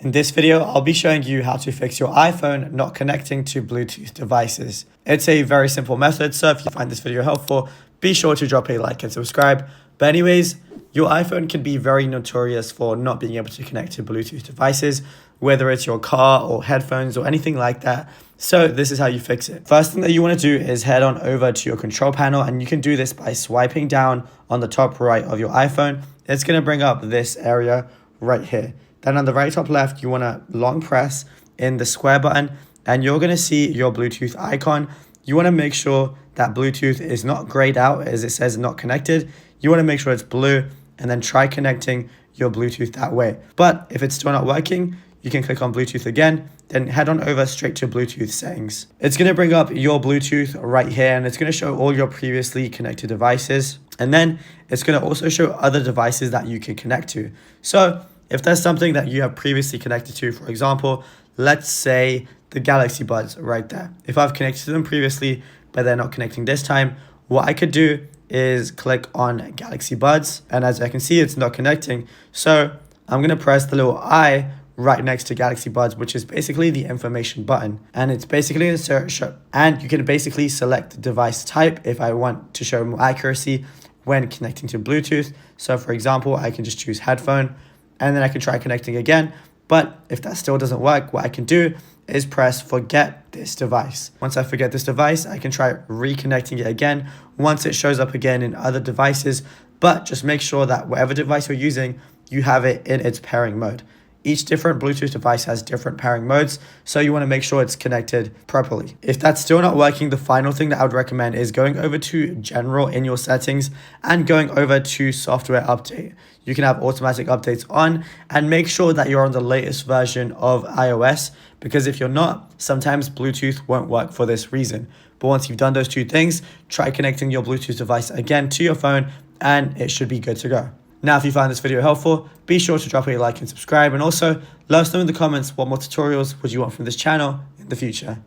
In this video, I'll be showing you how to fix your iPhone not connecting to Bluetooth devices. It's a very simple method, so if you find this video helpful, be sure to drop a like and subscribe. But anyways, your iPhone can be very notorious for not being able to connect to Bluetooth devices, whether it's your car or headphones or anything like that. So this is how you fix it. First thing that you want to do is head on over to your control panel, and you can do this by swiping down on the top right of your iPhone. It's going to bring up this area right here. Then on the right top left, you want to long press in the square button, and you're going to see your Bluetooth icon. You want to make sure that Bluetooth is not grayed out as it says not connected. You want to make sure it's blue, and then try connecting your Bluetooth that way. But if it's still not working, you can click on Bluetooth again, then head on over straight to Bluetooth settings. It's going to bring up your Bluetooth right here, and it's going to show all your previously connected devices. And then it's going to also show other devices that you can connect to. So if there's something that you have previously connected to, for example, let's say the Galaxy Buds right there. If I've connected to them previously, but they're not connecting this time, what I could do is click on Galaxy Buds. And as I can see, it's not connecting. So I'm going to press the little I right next to Galaxy Buds, which is basically the information button. And it's basically a search, and you can basically select device type if I want to show more accuracy when connecting to Bluetooth. So for example, I can just choose headphone, and then I can try connecting again. But if that still doesn't work, what I can do is press forget this device. Once I forget this device, I can try reconnecting it again once it shows up again in other devices. But just make sure that whatever device you're using, you have it in its pairing mode. Each different Bluetooth device has different pairing modes, so you want to make sure it's connected properly. If that's still not working, the final thing that I would recommend is going over to General in your settings and going over to Software Update. You can have automatic updates on, and make sure that you're on the latest version of iOS, because if you're not, sometimes Bluetooth won't work for this reason. But once you've done those two things, try connecting your Bluetooth device again to your phone, and it should be good to go. Now, if you find this video helpful, be sure to drop a like and subscribe, and also let us know in the comments what more tutorials would you want from this channel in the future.